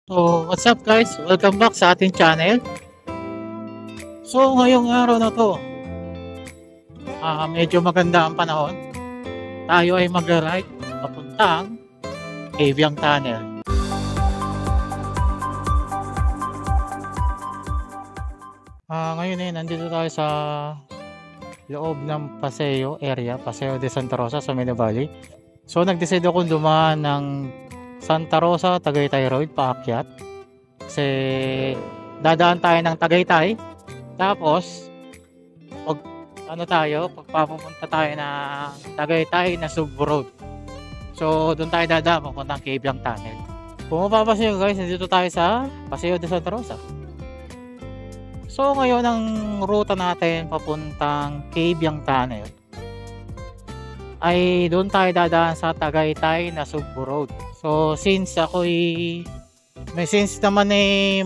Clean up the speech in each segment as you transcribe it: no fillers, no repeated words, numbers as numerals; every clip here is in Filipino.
So, what's up guys? Welcome back sa ating channel. So, ngayong araw na to, medyo maganda ang panahon. Tayo ay mag-ride papuntang Caviang Tunnel. Ngayon nandito tayo sa loob ng Paseo area, Paseo de Santa Rosa sa Mena Valley. So, nag-decide ako dumaan ng Santa Rosa, Tagaytay Road, paakyat. Kasi dadaan tayo ng Tagaytay. Tapos, pagpapunta tayo ng Tagaytay na Sugbo Road. So, doon tayo dadaan papuntang Caviang Tunnel. Kung mapapansin nyo guys, nandito tayo sa Paseo de Santa Rosa. So, ngayon ang ruta natin papuntang Caviang Tunnel ay doon tayo dadaan sa Tagaytay na Sugbo Road. So, since naman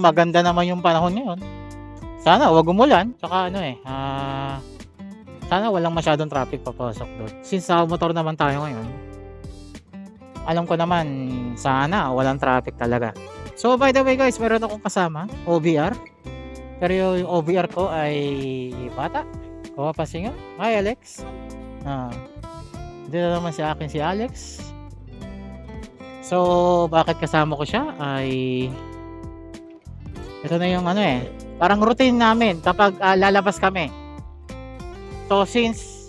maganda naman yung panahon ngayon, sana wag umulan, tsaka sana walang masyadong traffic papasok doon. Since motor naman tayo ngayon, alam ko naman sana walang traffic talaga. So, by the way guys, meron akong kasama, OBR. Pero yung OBR ko ay bata. Kapapansin nyo? Hi Alex. Dito naman si Alex. So, bakit kasama ko siya ay ito na yung parang routine namin kapag lalabas kami. So, since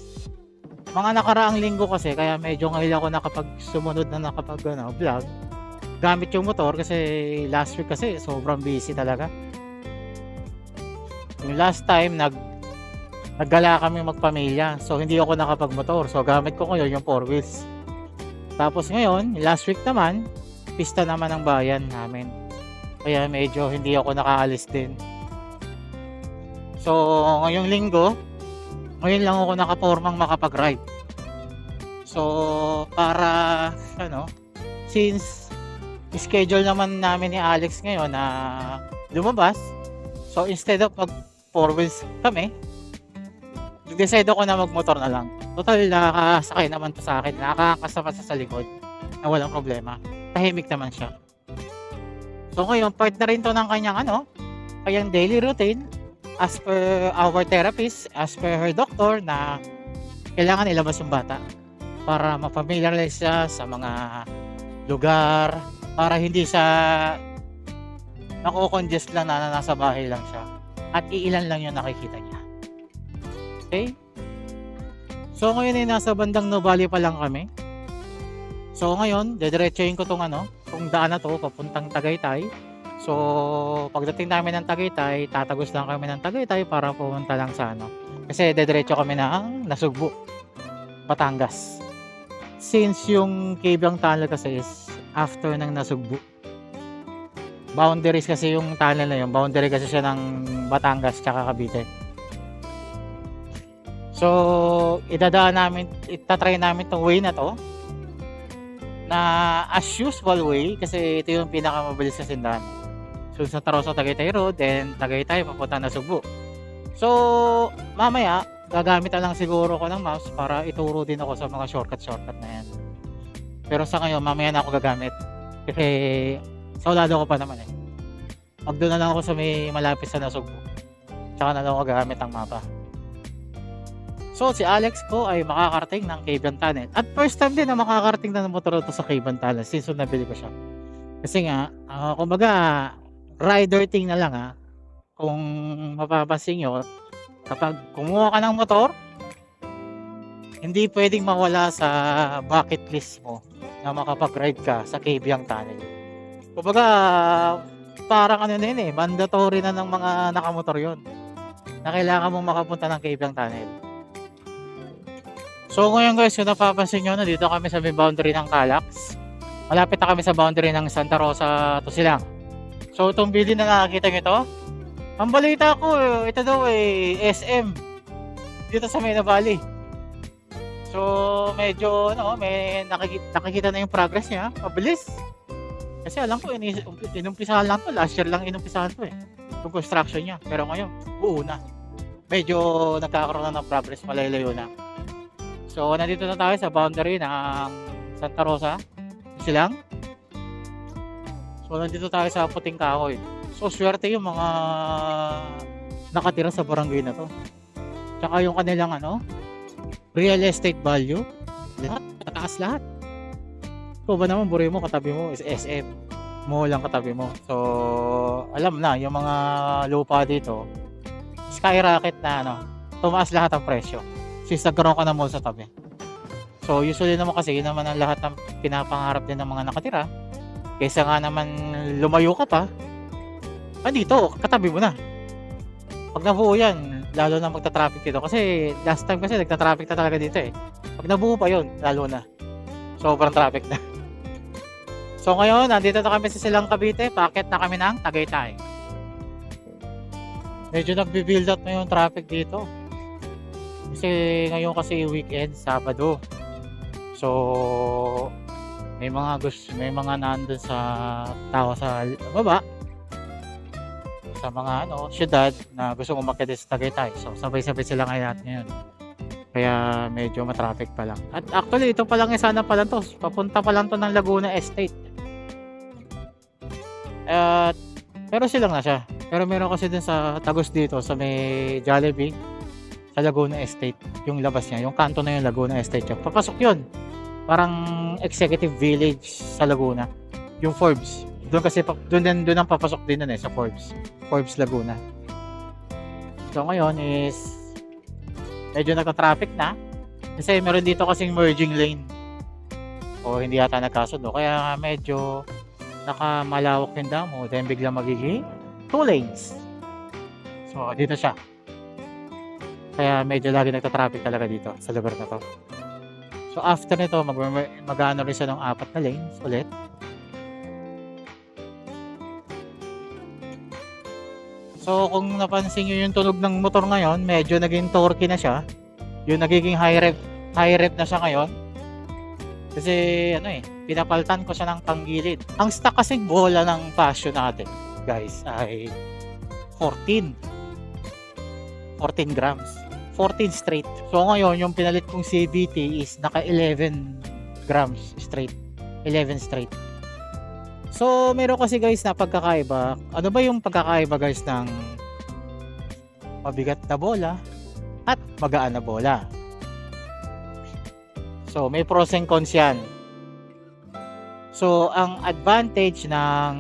mga nakaraang linggo kasi, kaya medyo ngayon ako sumunod na vlog gamit yung motor kasi last week kasi sobrang busy talaga. Yung last time naggala kami magpamilya, so hindi ako nakapagmotor, so gamit ko ngayon yung 4 wheels. Tapos ngayon, last week naman, pista naman ng bayan namin, kaya medyo hindi ako nakaalis din. So ngayong linggo, ngayon lang ako nakapormang makapag-ride. So para since schedule naman namin ni Alex ngayon na lumabas, so instead of mag 4 wheels kami, decide ako na magmotor na lang. Total, nakakasakay naman to sa akin, nakakasama sa likod na walang problema, tahimik naman siya. So ngayon, part na rin to ng kanyang daily routine as per our therapist, as per her doctor, na kailangan ilabas yung bata para ma-familiarize siya sa mga lugar, para hindi siya nako-congest lang na nasa bahay lang siya at iilan lang yung nakikita niya. Okay? So ngayon ay nasa bandang Nuvali pa lang kami. So ngayon, dediretsuhin ko tong daan na to papuntang Tagaytay. So pagdating namin ng Tagaytay, tatagos lang kami ng Tagaytay para pumunta lang sa kasi dediretso kami ng Nasugbo, Batangas. Since yung Caviang Tunnel kasi is after ng Nasugbo. Boundaries kasi yung tunnel na yun. Boundary kasi siya ng Batangas tsaka Cavite. So, itatry namin tong way na to na as usual way kasi ito yung pinakamabilis sa sindahan. So, sa Tarosa, Tagaytay Road, then Tagaytay, papunta na Sugbo. So, mamaya, gagamit na lang siguro ko ng mouse para ituro din ako sa mga shortcut na yan. Pero sa ngayon, mamaya na ako gagamit. Kasi saulado ko pa naman Magdoon na lang ako sa may malapit sa Nasugbo. Tsaka na lang ako gagamit ang mapa. So si Alex ko ay makakarating ng Caviang Tunnel. At first time din na makakarating na ng motor ito sa Caviang Tunnel since nabili ko siya. Kasi nga, kumbaga, rider thing na lang Kung mapapansin nyo, kapag kumuha ka ng motor, hindi pwedeng mawala sa bucket list mo na makapag-ride ka sa Caviang Tunnel. Kumbaga, parang mandatory na ng mga nakamotor yon na kailangan mong makapunta ng Caviang Tunnel. So ngayon guys, kung napapansin nyo, dito kami sa may boundary ng Calax. Malapit na kami sa boundary ng Santa Rosa to Silang. So itong building na nakakita nyo ito, ang balita ko, ito daw SM dito sa Mena Valley. So medyo may nakikita na yung progress niya, mabilis. Kasi alam ko, inumpisahan lang to. Last year lang inumpisahan to yung construction niya. Pero ngayon, buo na. Medyo nagkakaroon na ng progress, malayo na. So, nandito na tayo sa boundary ng Santa Rosa, Silang. So, nandito tayo sa Puting Kahoy. So, swerte yung mga nakatira sa barangay na 'to. Tsaka yung kanilang real estate value, lahat mataas lahat. Ikaw ba naman buri mo katabi mo is SM, mall lang katabi mo. So, alam na yung mga lupa dito, skyrocket na tumaas lahat ang presyo. Since nagkaroon ka ng mall sa tabi. So, usually naman kasi yun naman ang lahat ng pinapangarap din ng mga nakatira. Kaysa nga naman lumayo ka pa, dito, katabi mo na. Pag nabuo yan, lalo na magta-traffic dito. Kasi last time kasi nagta-traffic na talaga dito eh. Pag nabuo pa yun, lalo na. Sobrang traffic na. So ngayon, nandito na kami sa Silang Cavite. Paakyat na kami ng Tagaytay. Medyo nagbi-build up na yung traffic dito. Kasi ngayon kasi weekend, Sabado. So may mga nandun sa tao sa baba, sa mga syudad na gusto umakyat sa Tagaytay. So sabay-sabay sila ngayon. Kaya medyo matraffic pa lang. At actually ito pa lang sana pa lang to. Papunta pa lang to ng Laguna Estate. Pero silang na siya. Pero meron kasi din sa Tagos dito sa may Jollibee sa Laguna Estate, yung labas niya, yung kanto na yung Laguna Estate siya. Papasok yun. Parang executive village sa Laguna. Yung Forbes. Doon ang papasok din sa Forbes Laguna. So ngayon is medyo nagka-traffic na kasi meron dito kasing merging lane. O hindi yata nagkasundo kaya medyo nakamalawak yung damo, then biglang magiging 2 lanes. So dito siya. Kaya medyo lagi nagta-traffic talaga dito sa lugar na to. So after nito mag-ano rin siya ng 4 na lanes ulit. So kung napansin nyo yung tunog ng motor ngayon, medyo naging torque na siya. Yung nagiging high rev na siya ngayon. Kasi pinapaltan ko siya ng panggilid. Ang stock kasi bola ng fashion natin, guys, ay 14 grams. 14 straight. So ngayon, yung pinalit kong CVT is naka 11 grams straight. 11 straight. So, meron kasi guys na pagkakaiba. Ano ba yung pagkakaiba guys ng mabigat na bola at magaan na bola? So, may pros and cons yan. So, ang advantage ng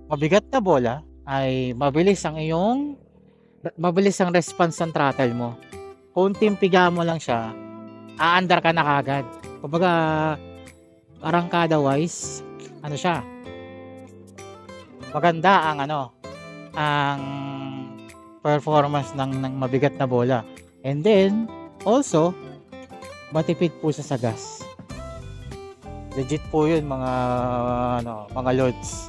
mabigat na bola ay mabilis ang response ng throttle mo. Kunting piga mo lang siya, aandar ka na kagad. Kumbaga, arangkada wise, siya? Maganda ang performance ng mabigat na bola. And then, also, matipid po sa gas. Legit po yun mga loads.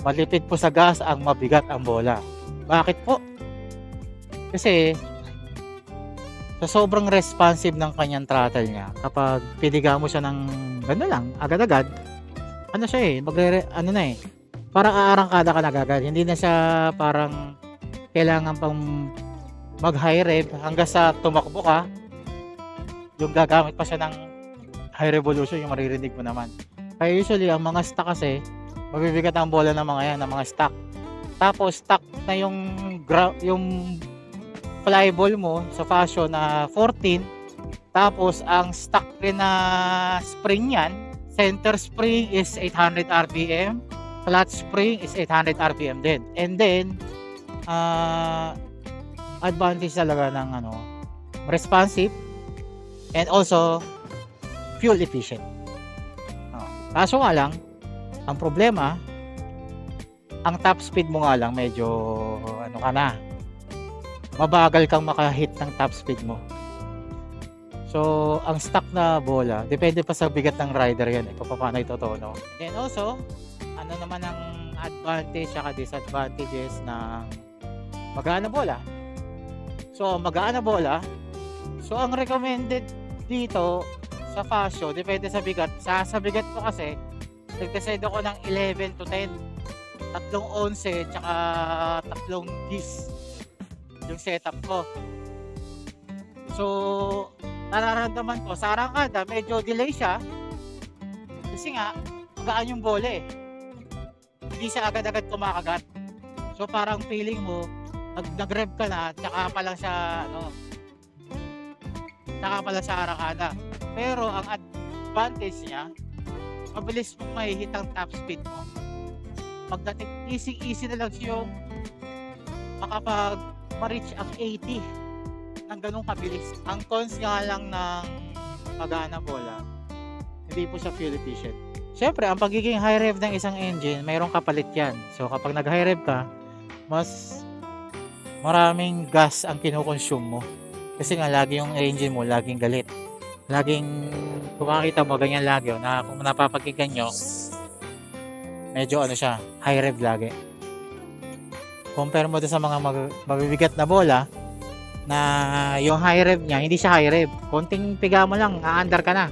Matipid po sa gas ang mabigat ang bola. Bakit po? Kasi sa sobrang responsive ng kanyang throttle niya, kapag piniga mo siya ng gano'n lang, agad-agad, parang aarangkada ka na agad. Hindi na siya parang kailangan pang mag-high rev hanggang sa tumakbo ka. Yung gagamit pa siya ng high revolution, yung maririnig mo naman. Kaya usually, ang mga stock kasi, mabibigat ang bola ng mga stock. Tapos, stock na yung flyball mo sa fashion na 14. Tapos, ang stock rin na spring yan, center spring is 800 RPM, clutch spring is 800 RPM din. And then, advantage talaga ng responsive and also fuel efficient. Kaso nga lang, ang problema, ang top speed mo nga lang medyo mabagal kang makahit ng top speed mo. So, ang stock na bola, depende pa sa bigat ng rider yan kung paano ito tono. And also, ano naman ang advantage at disadvantages ng magaan na bola? So, magaan na bola, so ang recommended dito sa fascio, depende sa bigat. Sa bigat ko kasi, nag-decide ako ng 11 to 10. 3 11 tsaka 3 gis yung setup ko. So, nararamdaman ko sa arangkada medyo delay siya kasi nga magaan yung bola hindi siya agad-agad kumakagat. So parang feeling mo, nag-rev ka na, tsaka pala siya, arakada. Pero ang advantage niya, mabilis mong mahihit ang top speed mo. Pagdating, easy na lang yung makapag-reach ang 80 ng ganung kabilis. Ang cons nga lang ng pagana bola, hindi po siya fuel efficient. Siyempre, ang pagiging high rev ng isang engine, mayroong kapalit yan. So kapag nag-high rev ka, mas maraming gas ang kinukonsume mo. Kasi nga lagi yung engine mo laging galit. Laging kumakita mo ganyan lagi, na kung napapakinggan nyo, medyo siya, high rev lagi. Compare mo sa mga mabibigat na bola, na yung high rev niya, hindi siya high rev. Konting piga mo lang, aandar ka na.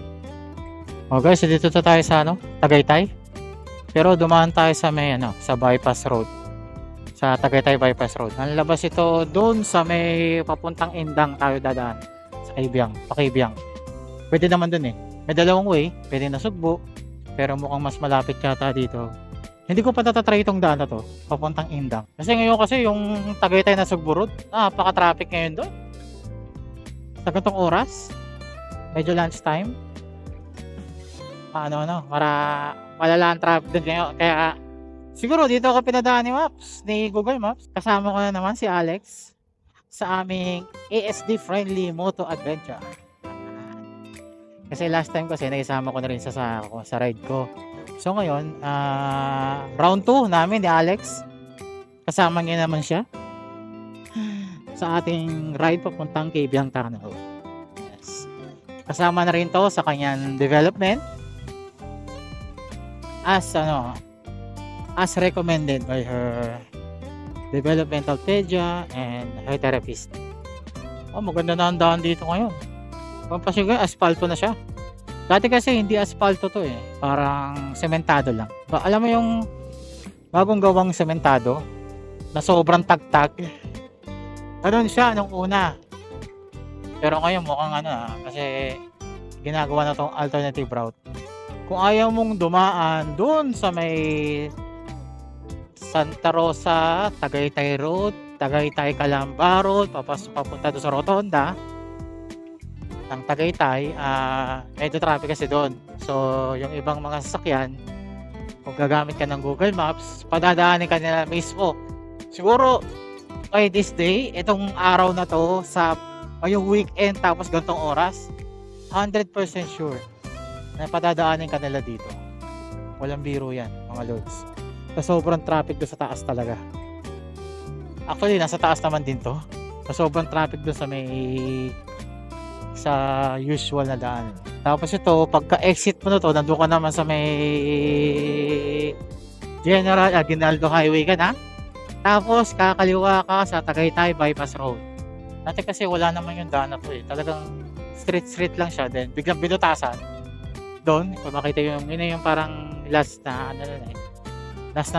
Okay, so dito tayo sa Tagaytay. Pero dumaan tayo sa may sa bypass road. Sa Tagaytay bypass road. Nalabas ito doon sa may papuntang Indang tayo dadaan. Sa Pakibiyang. Pwede naman doon May dalawang way, pwede na Sugbo. Pero mukhang mas malapit yata dito. Hindi ko pa natatry itong daan na to, papuntang Indang. Kasi ngayon yung Tagaytay na Sugbo road, napaka-traffic ngayon doon. Sa ganitong oras, medyo lunch time. Para malala ang traffic doon ngayon. Kaya siguro dito ako pinadaan ni Google Maps. Kasama ko na naman si Alex sa aming ASD friendly moto adventure. Kasi last time naisama ko na rin sa ride ko. So ngayon, round 2 namin ni Alex. Kasama niya naman siya sa ating ride papuntang Kabyang Tunnel. Yes. Kasama na rin to sa kanyang development as recommended by her developmental pedia and her therapist. Maganda na ang daan dito ngayon. Pampasiga, asfalto na siya. Dati kasi hindi asfalto to parang sementado lang. Alam mo yung bagong gawang sementado na sobrang tagtag. Ganun siya nung una. Pero ngayon mukhang kasi ginagawa na tong alternative route. Kung ayaw mong dumaan doon sa may Santa Rosa, Tagaytay Road, Tagaytay Calamba Road, papunta doon sa Rotonda ng Tagaytay, medyo traffic kasi doon. So, yung ibang mga sasakyan, kung gagamit ka ng Google Maps, padadaanin ka nila mismo. Siguro, by this day, itong araw na to, sa ngayong weekend, tapos gantong oras, 100% sure na padadaanin ka nila dito. Walang biro yan, mga loads. So, sobrang traffic doon sa taas talaga. Actually, nasa taas naman din to. So, sobrang traffic doon sa usual na daan. Tapos ito, pagka-exit mo na to, nandun ka naman sa may General Aguinaldo Highway ka na. Tapos, kakaliwa ka sa Tagaytay Bypass Road. Dati kasi wala naman yung daan na to Talagang street lang siya. Then, biglang binutasan. Doon, kung makita yun yung parang last na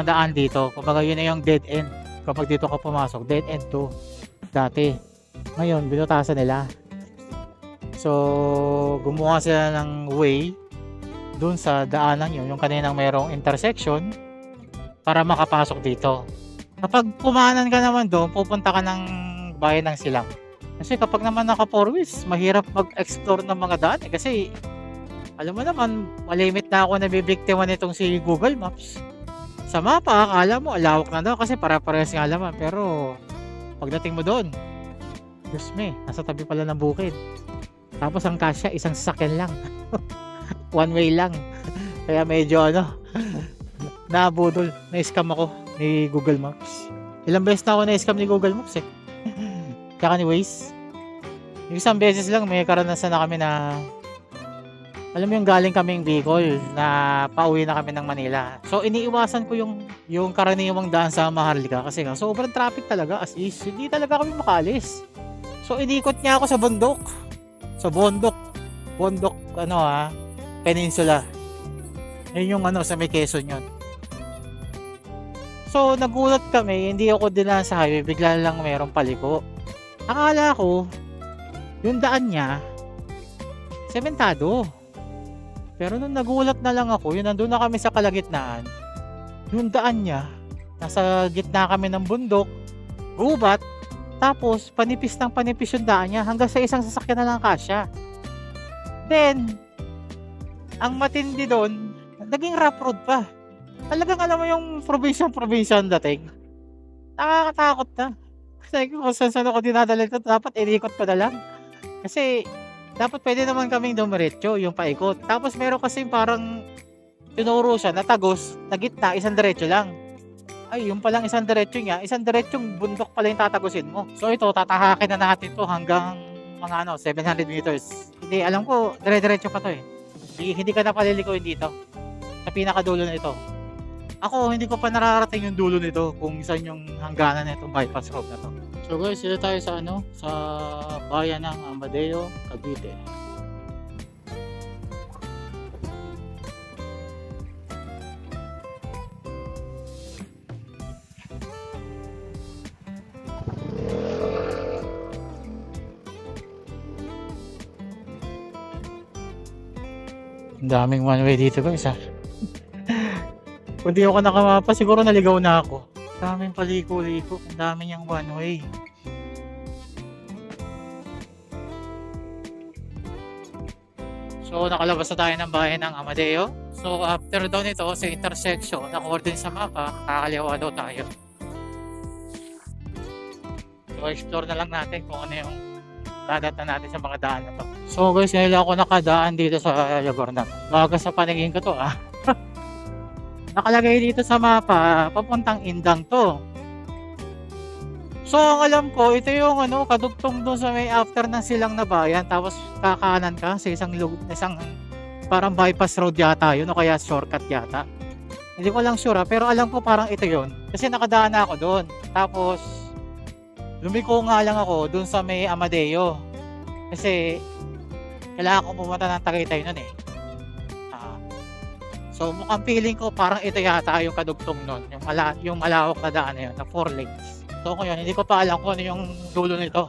daan dito. Kumbaga yun na yung dead end. Kapag dito ka pumasok, dead end to dati. Ngayon, binutasan nila. So, gumawa sila ng way doon sa daanan yun, yung kaninang merong intersection para makapasok dito. Kapag pumanan ka naman doon, pupunta ka ng bayan ng Silang. Kasi kapag naman naka 4 wheels, mahirap mag-explore ng mga daan kasi alam mo naman, malimit na ako nabibiktima nitong si Google Maps. Sa mapa, akala mo, alawak na daw kasi para-parehas nga laman. Pero, pagdating mo doon, Diyos me, nasa tabi pala ng bukid. Tapos ang kasya, isang sasakyan lang. One way lang. Kaya medyo nabudol. Na-scam ako ni Google Maps. Ilang beses na ako na-scam ni Google Maps Kaya ni Waze. Yung isang beses lang, may karanasan na kami na alam mo yung galing kaming Bicol na pauwi na kami ng Manila. So iniiwasan ko yung karaniwang daan sa Maharlika kasi nga sobrang traffic talaga as is hindi talaga kami makalis. So inikot niya ako sa bundok. Sa Bondok Peninsula. Yun yung sa may Quezon yun. So nagulat kami, hindi ako dinaan sa highway, bigla lang mayroong paliko. Akala ko yung daan niya sementado. Pero nung nagulat na lang ako, yun nandun na kami sa kalagitnaan. yung daan niya, nasa gitna kami ng bundok, gubat, tapos panipis ng panipis yung daan niya hanggang sa isang sasakyan na lang kasya. Then, ang matindi doon, naging rough road pa. Talagang alam mo yung probinsya ang dating. Nakakatakot na. Kasi kung saan ako dinadala ito, dapat inikot pa na lang. Kasi, dapat pwede naman kaming dumiretso, yung paikot. Tapos meron kasi parang tinuro siya na tagos, na gitna, isang diretso lang. Ay, yung palang isang diretso niya, isang diretsong bundok pala yung tatagusin mo. So ito, tatahakin na natin to hanggang mga 700 meters. Hindi, alam ko, dire-diretso pa to eh. Hindi ka na palilikuin dito. Sa pinakadulo na ito. Ako, hindi ko pa nararating yung dulo nito kung saan yung hangganan na itong bypass road na to. So guys, dito tayo sa sa bayan ng Amadeo, Cavite. Ang daming one way dito guys ha. Kung di ako nakamapa, siguro naligaw na ako. Daming paliko-liko, ang dami niyang one way. So nakalabas na tayo ng bayan ng Amadeo. So after daw nito sa intersection, na-coordinate sa mapa, kakaliwa daw tayo. So explore na lang natin kung ano yung dadatan natin sa mga daan na to. So guys, ngayon ako nakadaan dito sa lugar na to. Baga sa paningin ko to Nakalagay dito sa mapa, papuntang Indang to. So ang alam ko, ito yung kadugtong doon sa may after ng silang na bayan, tapos kakanan ka sa isang parang bypass road yata yun o kaya shortcut yata. Hindi ko lang sure pero alam ko parang ito yun. Kasi nakadaan na ako doon. Tapos lumiko nga lang ako doon sa may Amadeo. Kasi kailangan ko pumunta ng Tagaytay nun eh. So mukhang feeling ko parang ito yata yung kadugtong nun, yung malawak na daan na yun, na 4 lanes. So ngayon, hindi ko pa alam kung ano yung dulo nito.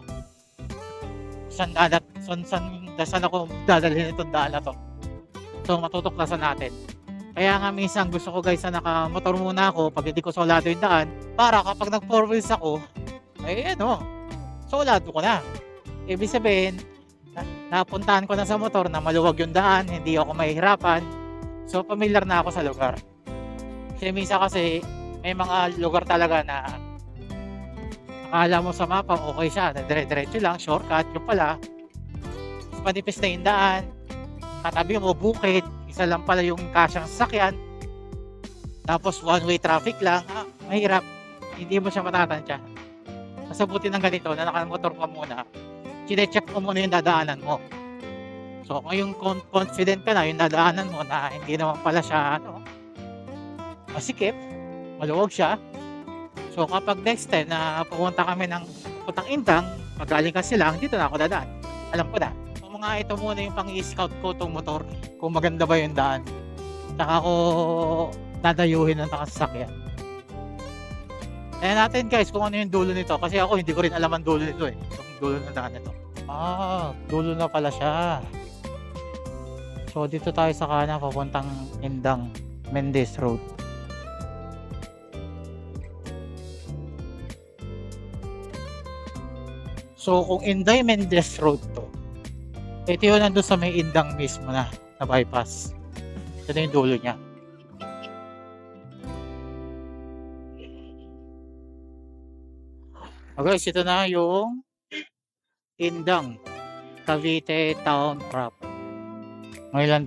Saan ako dadalhin itong daan na to. So matutuklasan natin. Kaya nga minsan gusto ko guys na nakamotor muna ako pag hindi ko solado yung daan, para kapag nag 4 wheels ako, ay solado ko na. Ibig sabihin, napuntahan ko na sa motor na maluwag yung daan, hindi ako mahihirapan. So familiar na ako sa lugar. Kasi minsan kasi may mga lugar talaga na akala mo sa mapa okay siya, dire-diretso lang, shortcut, yung pala manipis na yung daan, katabi mo bukid, isa lang pala yung kasyang sasakyan, tapos one way traffic lang, mahirap, hindi mo siya matatansya. Mas buti ng ganito na nakamotor ka muna, chine-check mo muna yung dadaanan mo. So ngayon confident ka na yung dadaanan mo na hindi naman pala siya masikip, maluwag siya. So kapag next time na pumunta kami ng puntang Indang, pagaling ka silang, dito na ako dadaan. Alam ko na. So mga ito muna yung pang-i-scout ko itong motor, kung maganda ba yung daan. Saka ako dadayuhin ng nakasasakyan. Kaya natin guys kung ano yung dulo nito, kasi ako hindi ko rin alam ang dulo nito eh. Yung dulo ng daan nito. Dulo na pala siya. So dito tayo sa kanan papuntang Indang, Mendez Road. So kung Inday Mendez Road to, ito yun nandun sa may Indang mismo na bypass. Ito na yung dulo niya. Okay, ito na yung Indang, Cavite Town proper. Ngayon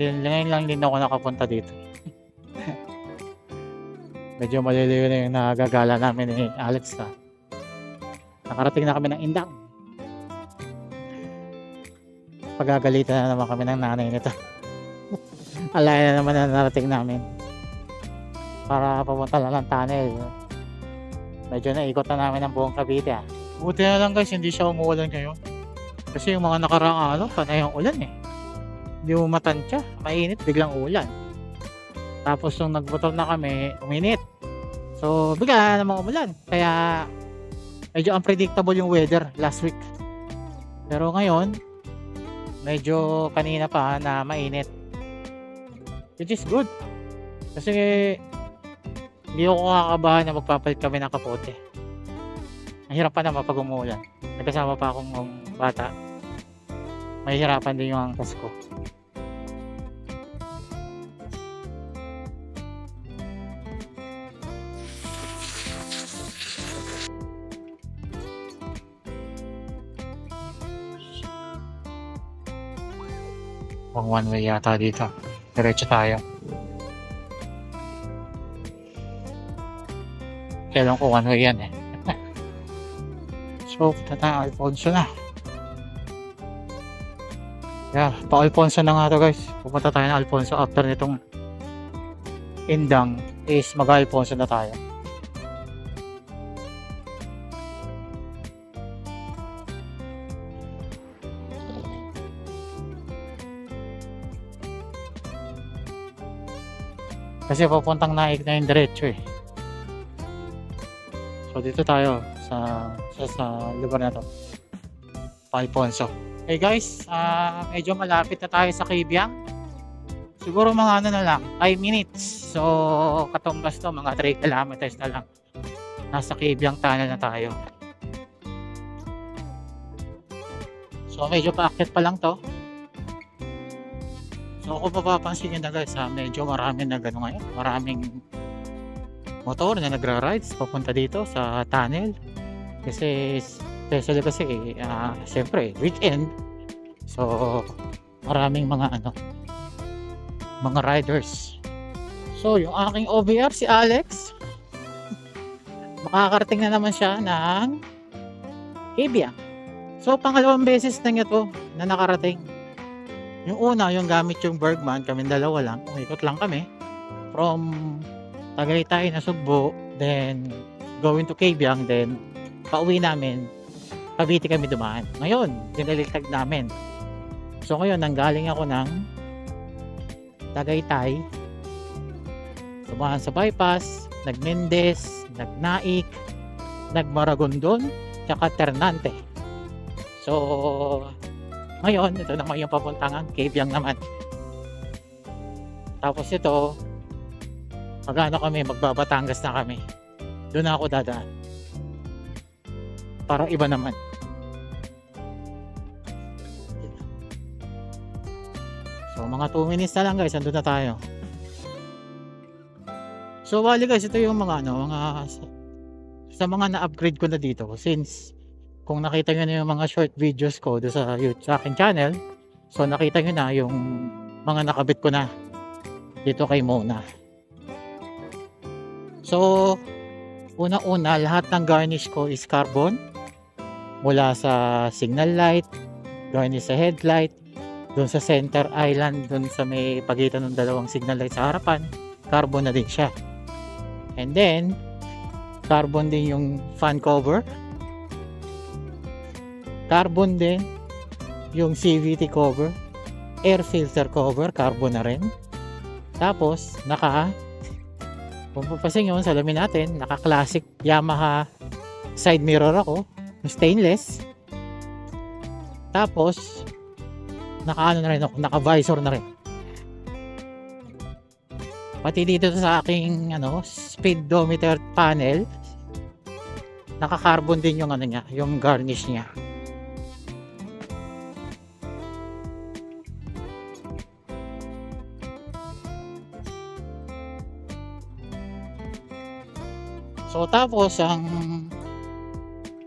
lang din ako nakapunta dito. Medyo maliliw na yung nagagala namin ni Alex Nakarating na kami ng Indang. Pagagalitan na naman kami ng nanay nito. Alaya na naman na narating namin. Para papunta lang ng tunnel. Medyo naikot na namin ang buong Cavite Buti na lang guys, hindi siya umuulan ngayon. Kasi yung mga nakaraang panay ang ulan eh. Hindi mo matansya, mainit, biglang ulan. Tapos nung nagmotor na kami, uminit. So bigla namang umulan. Kaya medyo unpredictable yung weather last week. Pero ngayon, medyo kanina pa na mainit. Which is good. Kasi Hindi ako kakabahan na magpapalit kami ng kapote. Mahirap pa naman pag umuulan. Nagkasama pa akong bata. Mahihirapan din yung angkas ko. Pang one way yata dito. Diretso tayo. Kailan ko one way yan eh. So, punta tayo Alfonso na. Yeah, pa Alfonso na nga to guys. Pupunta tayo na Alfonso after nitong Indang is mag-Alfonso na tayo. Kasi papuntang Naik na yung diretso eh. So dito tayo sa lugar na to. Alfonso. Hey guys, medyo malapit na tayo sa Kibyang. Siguro mga ano na lang, 5 minutes. So katumbas to, mga 3 kilometers na lang. Nasa Kibyang tunnel na tayo. So medyo paakyat pa lang to. So kung mapapansin nyo na guys, medyo marami na gano'n ngayon. Maraming motor na nagra-rides papunta dito sa tunnel. Kasi especially kasi siyempre weekend. So maraming mga mga riders. So yung aking OBR si Alex, makakarating na naman siya ng Kibyang. So pangalawang beses na niya to na nakarating. Yung una, yung gamit yung Bergman, kami dalawa lang, umikot lang kami from Tagaytay na Sugbo, then going to Kibyang, then pauwi namin, Cavite kami dumaan. Ngayon, dinalitag namin. So ngayon, nanggaling ako ng Tagaytay, dumaan sa bypass, nag-Mendez, nag-Naik, nag-Maragondon, tsaka Ternante. So ngayon, ito naman yung papuntangan, Kibyang naman. Tapos ito, magbabatangas na kami. Doon na ako dadaan. Para iba naman. So, mga 2 minutes na lang guys, andun na tayo. So, bali guys, ito yung mga sa mga na-upgrade ko na dito. Since kung nakita nyo na yung mga short videos ko doon sa aking channel, so nakita nyo na yung mga nakabit ko na dito kay Mona. So una-una, lahat ng garnish ko is carbon, mula sa signal light, garnish sa headlight, doon sa center island, doon sa may pagitan ng dalawang signal light sa harapan, carbon na din siya. And then carbon din yung fan cover, carbon din yung CVT cover, air filter cover, carbon na rin. Tapos kung papasin nyo, salamin natin, naka classic Yamaha side mirror ako, stainless. Tapos naka na rin ako, naka visor na rin. Pati dito sa aking speedometer panel, naka carbon din yung niya, yung garnish niya. So tapos ang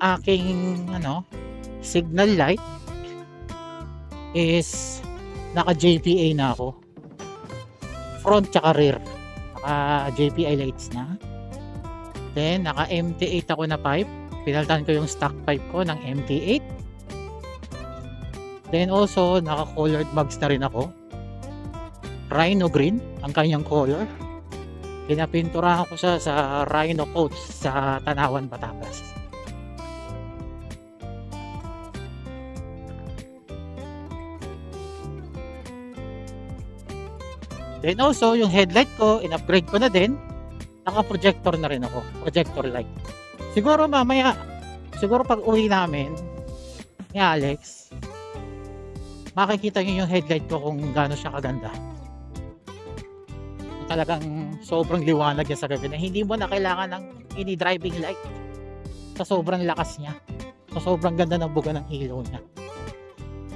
aking signal light is naka JPA na ako. Front tsaka rear. Naka JPA lights na. Then naka MT8 ako na pipe. Pinalitan ko yung stock pipe ko ng MT8. Then also naka colored mugs na rin ako. Rhino green ang kanyang color. Pinapinturahan ko siya sa Rhino Coats sa Tanawan, Batangas. Then also, yung headlight ko, in-upgrade ko na din. Naka-projector na rin ako. Projector light. Siguro mamaya, pag uwi namin ni Alex, makikita nyo yung headlight ko kung gaano siya kaganda. talagang sobrang liwanag niya sa gabi na hindi mo na kailangan ng any driving light sa sobrang lakas niya, sa sobrang ganda ng buga ng ilaw niya.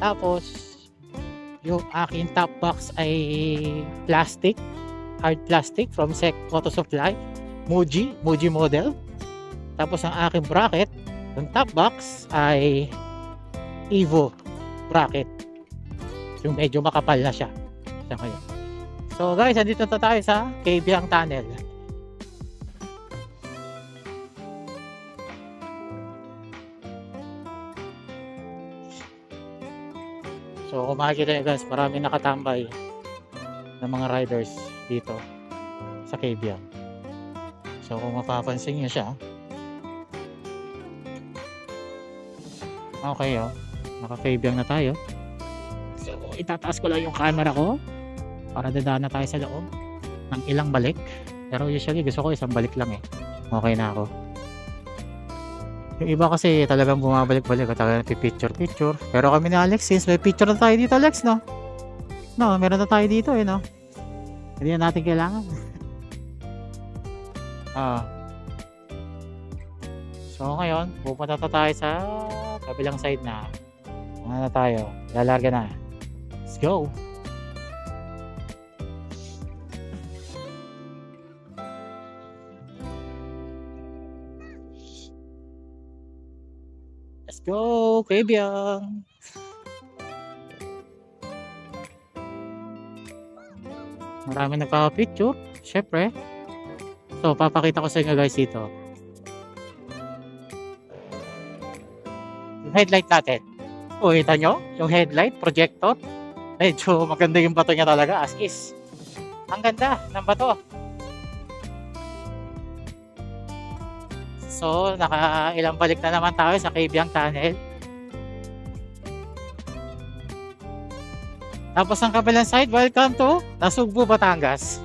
Tapos yung aking top box ay plastic, hard plastic from Sec Auto Supply, Muji model. Tapos ang aking bracket yung top box ay Evo bracket, yung medyo makapal na siya sa ngayon. So guys, andito na tayo sa Kabyang Tunnel. So kung makikita nyo guys, maraming nakatambay ng mga riders dito sa Kabyang. So kung mapapansin nyo siya, okay naka-Kabyang na tayo. So itataas ko lang yung camera ko para dadaan na tayo sa loob ng ilang balik, pero usually gusto ko isang balik lang okay na ako. Yung iba kasi talagang bumabalik-balik at talagang picture, pero kami ni Alex, since may picture na tayo dito Alex, no, meron na tayo dito no, hindi na natin kailangan. So ngayon pupunta tayo sa kabilang side na tayo, lalarga na, let's go. Let's go, Kabyang! Marami nagpapapicture, syempre. So, papakita ko sa inyo guys dito. Yung headlight natin. O, kita nyo? Yung headlight, projector. Medyo maganda yung bato niya talaga, as is. Ang ganda ng bato. So, nakailang balik na naman tayo sa Kabyang Tunnel. Tapos ang kabilang side, welcome to Nasugbu, Batangas.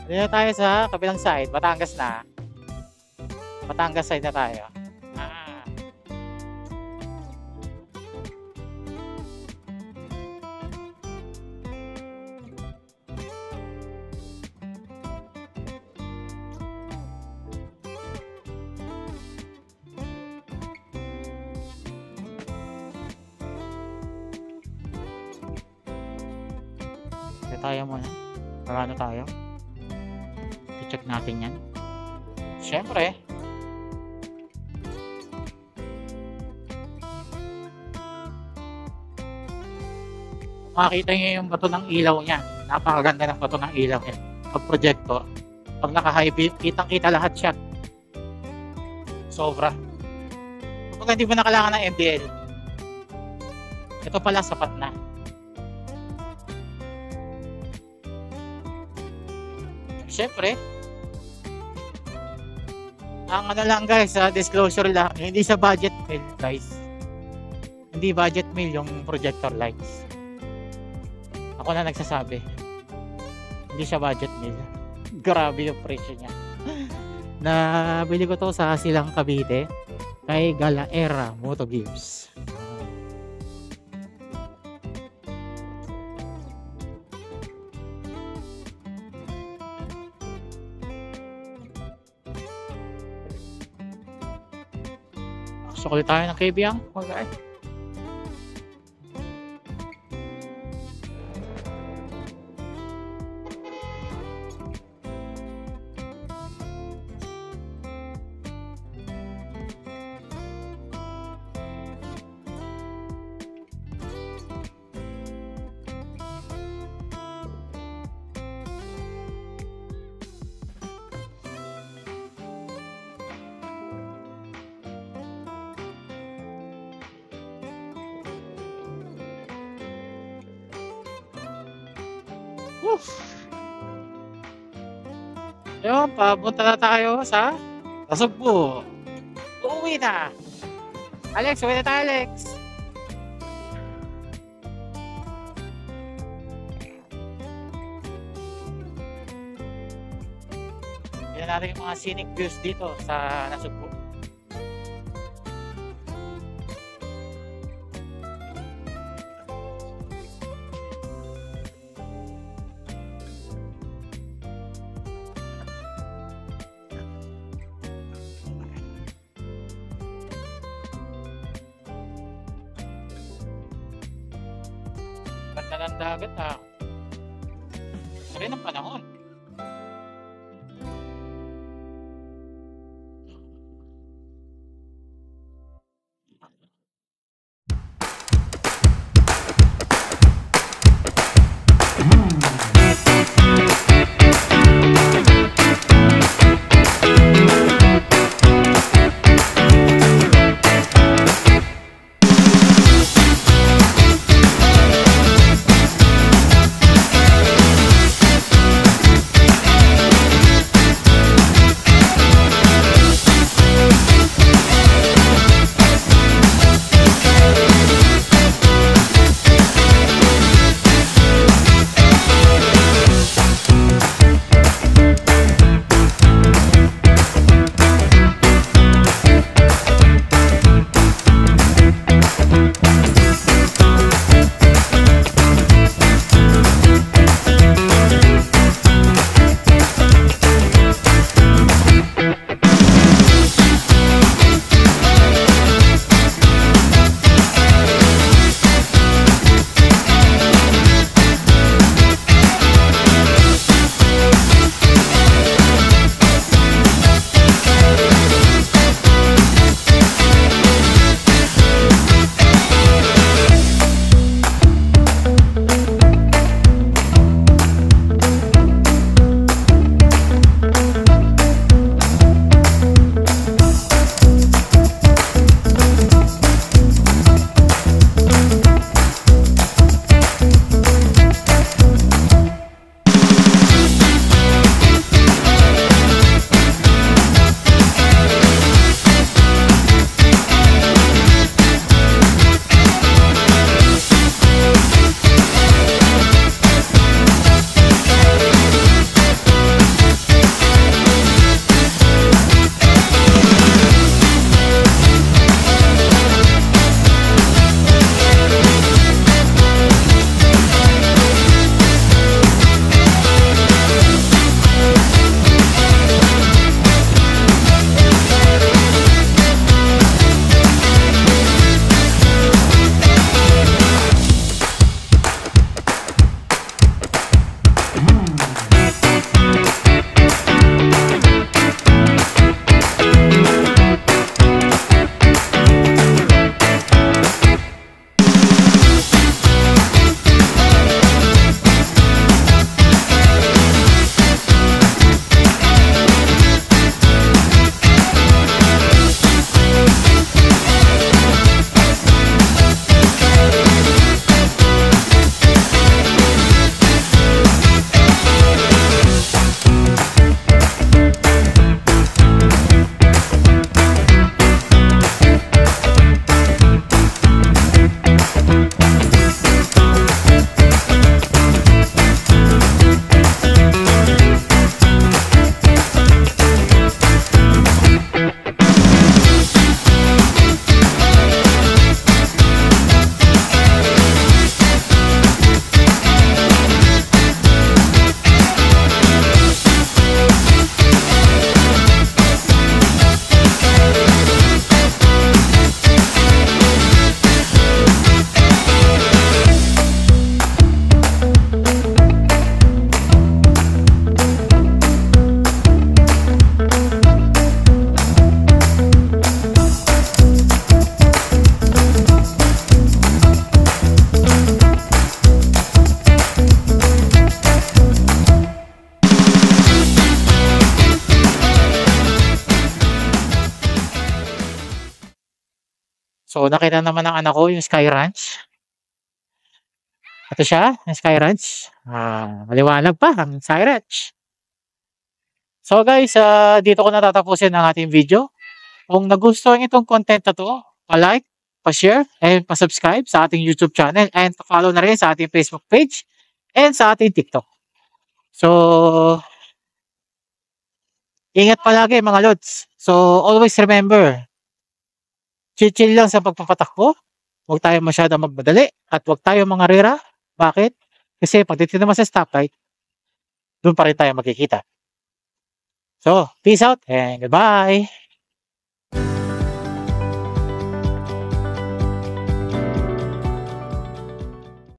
Dito tayo sa kabilang side, Batangas na. Batangas side na tayo. Tayo muna, parano tayo, i-check natin yan. Syempre makikita nyo yung bato ng ilaw niya, napakaganda ng bato ng ilaw niya. Pag projector, pag naka-high beam, kitang kita lahat siya, sobra. Kapag hindi mo na kailangan ng MDL, ito pala sapat na. Siyempre, ang ano lang guys, disclosure lang, hindi sa budget meal guys. Hindi budget meal yung projector lights. Ako na nagsasabi. Hindi siya budget meal. Grabe yung presyo niya. Nabili ko to sa Silang Cavite kay Galaera Moto Gibbs. Sukli tayo ng Kabyang. Okay. Yun, papunta na tayo sa Nasugbu. Uuwi na. Alex, uwi na tayo Alex. Tignan natin yung mga scenic views dito sa Nasugbu. Ganda ng dagat ah. Ito rin ang panahon. So, nakita naman ng anak ko yung Sky Ranch. Ito siya, yung Sky Ranch. Maliwanag pa ang Sky Ranch. So guys, dito ko natatapusin ang ating video. Kung nagustuhan itong content na to, pa-like, pa-share, and pa-subscribe sa ating YouTube channel, and pa-follow na rin sa ating Facebook page, and sa ating TikTok. So, ingat palagi mga lods. So, always remember, chill lang sa pagpapatakbo. Huwag tayo masyadong magmadali at huwag tayo mangarira. Bakit? Kasi pag dito naman sa stoplight, doon pa rin tayo magkikita. So, peace out and goodbye!